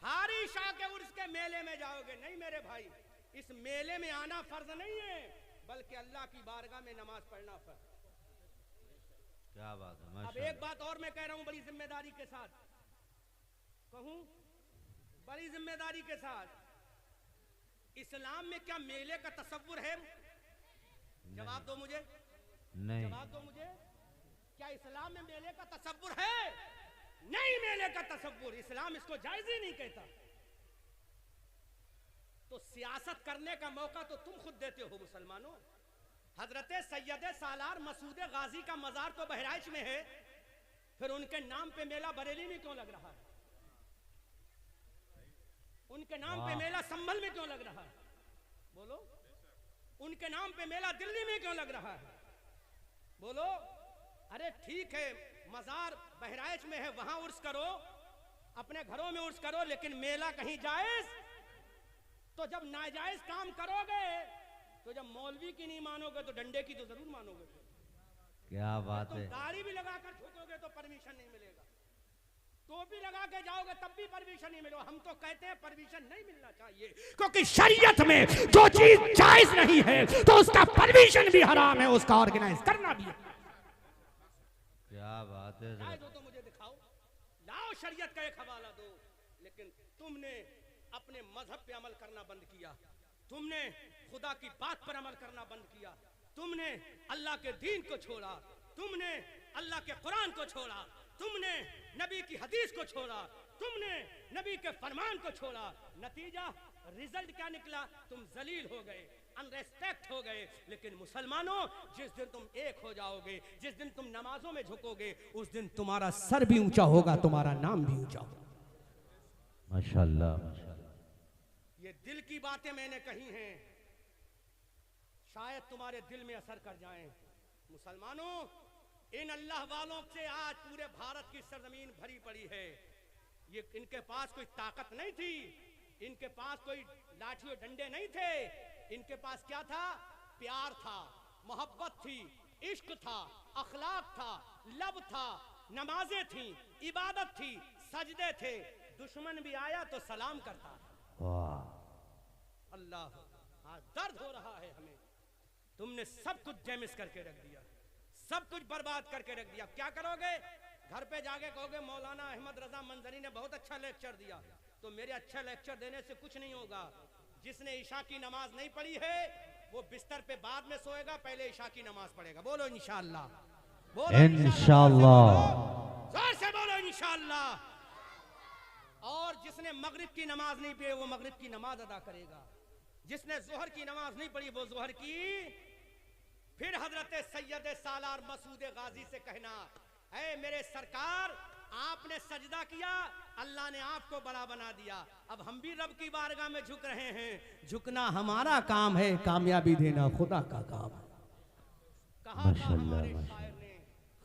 भारी शाह के उर्स के मेले में जाओगे? नहीं मेरे भाई, इस मेले में आना फर्ज नहीं है, बल्कि अल्लाह की बारगाह में नमाज पढ़ना फर्ज। क्या बात है, अब माशाल्लाह। एक बात और मैं कह रहा हूं बड़ी जिम्मेदारी के साथ कहूं, बड़ी जिम्मेदारी के साथ, इस्लाम में क्या मेले का तसव्वुर है? जवाब दो मुझे, नहीं जवाब दो मुझे, क्या इस्लाम में मेले का तसव्वुर है? नहीं मेले का तसव्वुर, इस्लाम इसको जायज ही नहीं कहता। तो सियासत करने का मौका तो तुम खुद देते हो मुसलमानों। हजरत सैयद सालार मसूद गाजी का मजार तो बहराइच में है, फिर उनके नाम पे मेला बरेली में क्यों लग रहा है? उनके नाम पे मेला संभल में क्यों लग रहा है? बोलो। उनके नाम पे मेला दिल्ली में क्यों लग रहा है? बोलो। अरे ठीक है, मजार बहराइच में है, वहां उर्स करो, अपने घरों में उर्स करो, लेकिन मेला कहीं जायज तो जब नाजायज काम करोगे, तो जब मौलवी की नहीं मानोगे तो डंडे की तो जरूर मानोगे। क्या बात है। दाढ़ी भी लगाकर ठोकोगे तो परमिशन नहीं मिलेगा, टोपी लगा के जाओगे तब भी परमिशन नहीं मिलेगा। हम तो कहते हैं परमिशन नहीं मिलना चाहिए, क्योंकि शरीयत में जो चीज जायज नहीं है तो उसका परमिशन भी हराम है, उसका ऑर्गेनाइज करना भी है। क्या बात है हजरत। तो मुझे दिखाओ, लाओ शरीयत का एक हवाला दो। लेकिन तुमने अपने मजहब पे अमल करना बंद किया, तुमने खुदा की बात पर अमल करना बंद किया, तुमने अल्लाह के दीन को छोड़ा, तुमने अल्लाह के कुरान को छोड़ा, तुमने नबी की हदीस को छोड़ा, तुमने नबी के फरमान को छोड़ा। नतीजा रिजल्ट क्या निकला? तुम जलील हो गए, अनरेस्पेक्ट हो गए। लेकिन मुसलमानों, जिस दिन तुम एक हो जाओगे, जिस दिन तुम नमाजों में झुकोगे, उस दिन तुम्हारा सर भी ऊंचा होगा, तुम्हारा नाम भी ऊंचा होगा। माशाल्लाह माशाल्लाह। ये दिल की बातें मैंने कही हैं, शायद तुम्हारे दिल में असर कर जाएं। मुसलमानों, इन अल्लाह वालों से आज पूरे भारत की सरजमीन भरी पड़ी है। ये इनके पास कोई ताकत नहीं थी, इनके पास कोई लाठी और डंडे नहीं थे, इनके पास क्या था? प्यार था, मोहब्बत थी, इश्क था, अखलाक था, लब था, नमाजें थी, इबादत थी, सजदे थे। दुश्मन भी आया तो सलाम करता। अल्लाह, आज दर्द हो रहा है हमें। तुमने सब कुछ डैमेज करके रख दिया, सब कुछ बर्बाद करके रख दिया। क्या करोगे? घर पे जाके कहोगे मौलाना अहमद रजा मंजरी ने बहुत अच्छा लेक्चर दिया। तो मेरे अच्छा लेक्चर देने से कुछ नहीं होगा। जिसने ईशा की नमाज नहीं पढ़ी है वो बिस्तर पे बाद में सोएगा, पहले ईशा की नमाज पढ़ेगा। बोलो इंशाअल्लाह, बोलो इंशाअल्लाह, जोर से बोलो इंशाअल्लाह। और जिसने मगरिब की नमाज नहीं पढ़ी वो मगरिब की नमाज अदा करेगा। जिसने जोहर की नमाज नहीं पढ़ी वो जोहर की। फिर हजरत सैयद सालार मसूद गाजी से कहना, है मेरे सरकार, आपने सजदा किया, अल्लाह ने आपको बड़ा बना दिया, अब हम भी रब की बारगाह में झुक रहे हैं। झुकना हमारा काम है, कामयाबी देना खुदा का काम है। कहा था हमारे शायर ने,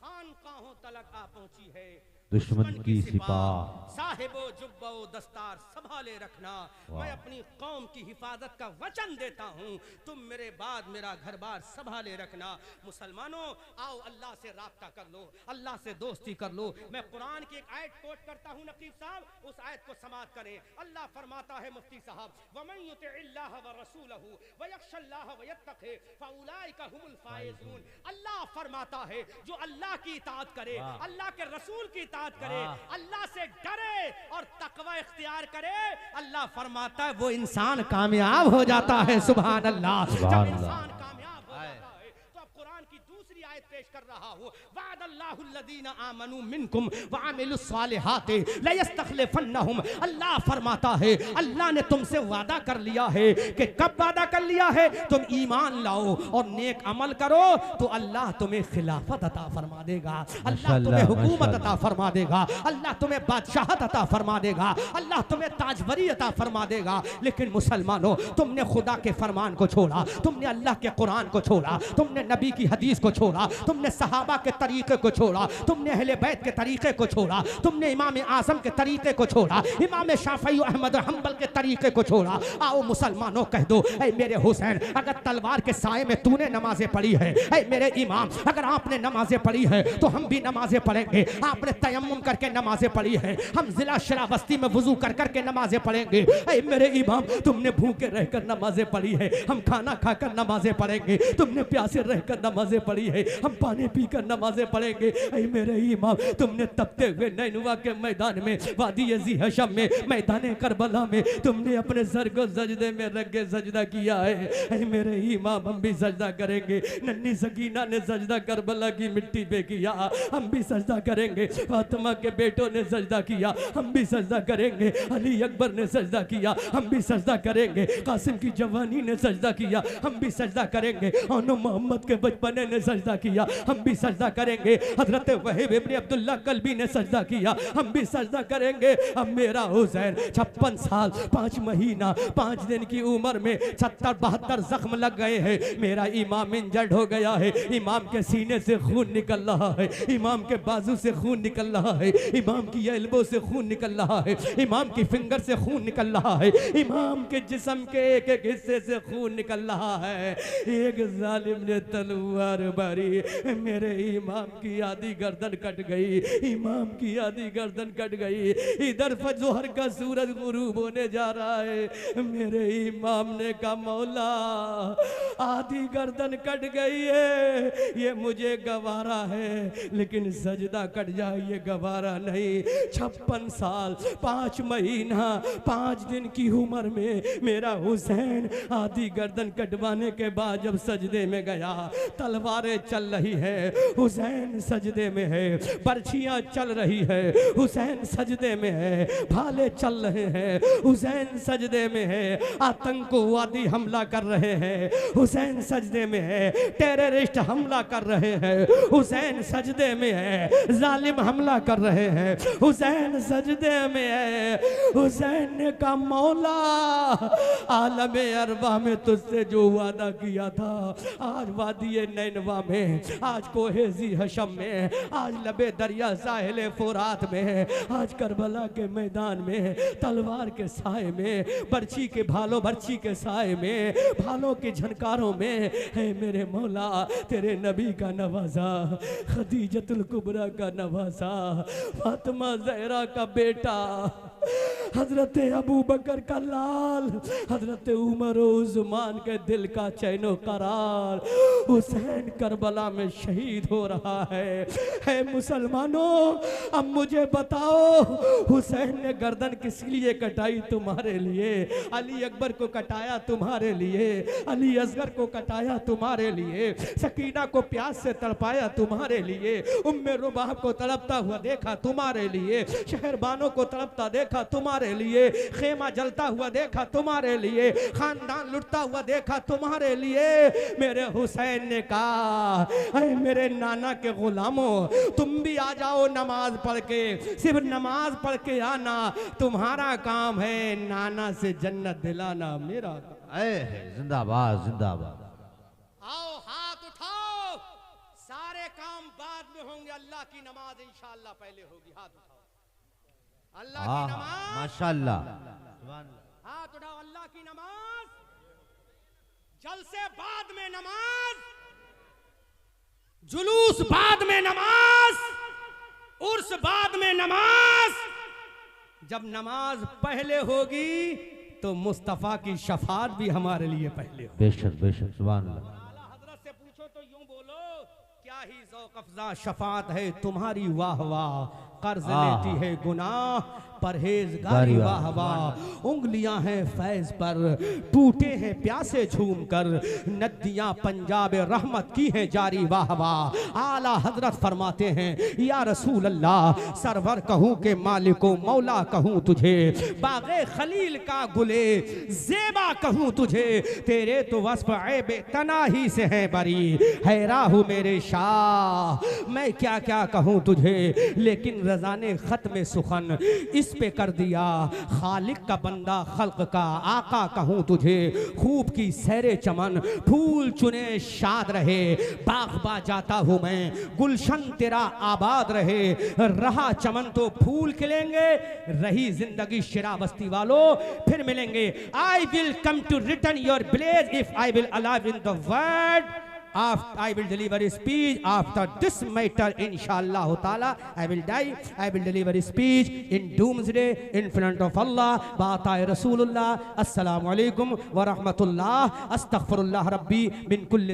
खानकाहों तलक आ पहुंची है दुश्मन की सिपाह, साहिबो जुब्बो दस्तार संभाले रखना। मैं अपनी कौम की हिफाजत का वचन देता हूँ, तुम मेरे बाद मेरा घर बार संभाले रखना। मुसलमानों, आओ अल्लाह से राब्ता कर लो, अल्लाह से दोस्ती कर लो। मैं कुरान की एक आयत कोट करता हूँ नकीब साहब, उस आयत को समाप्त करें। अल्लाह फरमाता है मुफ्ती साहब, वमन युतिइल्लाह व रसूलहु व यख्शल्लाह व यत्तक़ी फउलाइका हुमुल फाइज़ून। अल्लाह फरमाता है जो अल्लाह की इताअत करे, अल्लाह के रसूल की इताअत करे, अल्लाह से डरे और तकवा इख्तियार करे, अल्लाह फरमाता है वो इंसान कामयाब हो जाता है। सुभान अल्लाह। जब इंसान कामयाब हो जाता है तो अब कुरान की दूसरी आयत पेश कर रहा हूं, वअदल्लाहुल्लज़ीना आमनू मिनकुम व अमिलुस्सालिहाति लयस्तखलिफन्नहुम। अल्लाह फरमाता है अल्लाह ने तुमसे वादा कर लिया है कि कब वादा कर लिया है? तुम ईमान लाओ और नेक अमल करो तो अल्लाह तुम्हें खिलाफत अता फरमा देगा, अल्लाह तुम्हें हुकूमत अता फरमा देगा, अल्लाह तुम्हें बादशाहत अता फरमा देगा, अल्लाह तुम्हें ताजवरी अता फरमा देगा। लेकिन मुसलमानों, तुमने खुदा के फरमान को छोड़ा, तुमने अल्लाह के कुरान को छोड़ा, तुमने नबी की हदीस को छोड़ा, तुमने सहाबा के तरीके को छोड़ा, तुमने अहले बैत के तरीके को छोड़ा, तुमने इमाम आजम के तरीके को छोड़ा, इमाम शाफई अहमद हम्बल के तरीके को छोड़ा। आओ मुसलमानों, कह दो, ऐ मेरे हुसैन, अगर तलवार के साए में तूने नमाजें पढ़ी है, ऐ मेरे इमाम, अगर आपने नमाजें पढ़ी है तो हम भी नमाजें पढ़ेंगे। आपने तयम्मुम करके नमाजें पढ़ी है, हम जिला श्रावस्ती में वुजू कर करके नमाजें पढ़ेंगे। ऐ मेरे इमाम, तुमने भूखे रहकर नमाजें पढ़ी है, हम खाना खाकर नमाजें पढ़ेंगे। तुमने प्यासे रहकर नमाजें पढ़ी है, हम पानी पीकर नमाजें पढ़ेंगे। ऐ मेरे इमाम, तुमने तपते हुए नैनुआ के मैदान में, वादी यज़ी हशम में, मैदान करबला में तुमने अपने सर को सजदे में रख के सजदा किया है। ऐ मेरे इमाम, हम भी सजदा करेंगे। नन्ही सकीना ने सजदा करबला की मिट्टी पे किया, हम भी सजदा करेंगे। फातिमा के बेटों ने सजदा किया, हम भी सजदा करेंगे। अली अकबर ने सजदा किया, हम भी सजदा करेंगे। कासिम की जवानी ने सजदा किया, हम भी सजदा करेंगे। और मोहम्मद के बचपने ने सजदा किया, हम भी सजदा करेंगे। हजरत वहीब इब्न अब्दुल्लाह कल्बी ने सजदा किया, हम भी सजदा करेंगे। अब मेरा हुसैन 56 साल 5 महीना 5 दिन की उम्र में 76-72 जख्म लग गए हैं। मेरा इमाम इंजर्ड हो गया है, इमाम के सीने से खून निकल रहा है, इमाम के बाजू से खून निकल रहा है, इमाम की एल्बो से खून निकल रहा है, इमाम की फिंगर से खून निकल रहा है, इमाम के जिस्म के एक एक हिस्से से खून निकल रहा है। एक जालिम ने तलवार मारी, मेरे इमाम की आधी गर्दन कट गई, इमाम की आधी गर्दन कट गई। इधर फजर का सूरज गुरूब होने जा रहा है। मेरे इमाम ने कहा मौला आधी गर्दन कट गई है, ये मुझे गवारा है, लेकिन सजदा कट जाए ये गवारा नहीं। 56 साल 5 महीना 5 दिन की उम्र में मेरा हुसैन आधी गर्दन कटवाने के बाद जब सजदे में गया, तलवारें चल रही है, हुसैन सजदे में है, बर्छियां चल रही है, हुसैन सजदे में है, भाले चल रहे हैं, हुसैन सजदे में है, आतंकवादी हमला कर रहे हैं, हुसैन सजदे में है, टेररिस्ट हमला कर रहे हैं, हुसैन सजदे में है, जालिम हमला कर रहे हैं, हुसैन सजदे में है। हुसैन ने कहा मौला आलम अरबा में तुझसे जो वादा किया था, आज वादी नैनवा में, आज कोहेजी हशम में, आज लबे दरिया साहिल फुरात में, आज करबला के मैदान में, तलवार के साए में, बर्छी के भालों बर्छी के साए में, भालों के झनकारों में है मेरे मौला तेरे नबी का नवाजा, खदीजतुल कुबरा का नवाजा, फातिमा ज़हरा का बेटा, हजरत अबू बकर का लाल, हजरत उमर उस्मान के दिल का चैनो करार, हुसैन करबला में शहीद हो रहा है मुसलमानों। अब मुझे बताओ हुसैन ने गर्दन किस लिए कटाई? तुम्हारे लिए। अली अकबर को कटाया तुम्हारे लिए, अली असगर को कटाया तुम्हारे लिए, सकीना को प्यास से तड़पाया तुम्हारे लिए, उम्मे रुबाह को तड़पता हुआ देखा तुम्हारे लिए, शहरबानों को तड़पता देखा तुम्हारे लिए, खेमा जलता हुआ देखा तुम्हारे लिए, खानदान लुटता हुआ देखा तुम्हारे लिए। मेरे हुसैन ने कहा अरे मेरे नाना के गुलामों तुम भी आ जाओ नमाज पढ़ के, सिर्फ नमाज पढ़ के आना, तुम्हारा काम है नाना से जन्नत दिलाना, मेरा जिंदाबाद जिंदाबाद। आओ हाथ उठाओ, सारे काम बाद में होंगे, अल्लाह की नमाज इंशाअल्लाह पहले होगी। हाथ उठाओ, अल्लाह की नमाज माशाअल्लाह, हाथ उठाओ, अल्लाह की नमाज, जलसे बाद में नमाज, जुलूस बाद में नमाज, उर्स बाद में नमाज। जब नमाज पहले होगी तो मुस्तफा की शफात भी हमारे लिए पहले होगी। बेशक बेशक, सुभान अल्लाह। आला हजरत से पूछो तो यूं बोलो क्या ही ज़ौक़ अफ़ज़ा शफात है तुम्हारी, वाह वाह, कर्ज लेती है गुनाह परहेजगारी, वाह वाह, उंगलियां हैं फैज पर, टूटे हैं प्यासे झूम कर, नदियां पंजाब रहमत की हैं जारी, वाह वाह। आला हजरत फरमाते हैं या रसूल अल्लाह, सरवर कहूँ के मालिको मौला कहूँ तुझे, बागे खलील का गुले ज़ेबा कहूँ तुझे, तेरे तो वस्फ ऐबे तनाही से हैं बरी, हैराहू मेरे शाह मैं क्या क्या कहूँ तुझे, लेकिन रज़ा ने ख़त्म सुखन इस पे कर दिया, खालिक का बंदा खल्क का आका कहूँ तुझे, खूब की सैरे चमन फूल चुने शाद रहे, बागबा जाता हूँ मैं गुलशन तेरा आबाद रहे, रहा चमन तो फूल खिलेंगे, रही जिंदगी शिरावस्ती वालों फिर मिलेंगे। I will come to return your blaze if I will alive in the world, I will deliver a speech after this matter, inshallah ta'ala. I will die. I will deliver a speech in doomsday in front of Allah. Baatai Rasulullah. Assalamu alaikum wa rahmatullah. Astaghfirullah Rabbi min kulli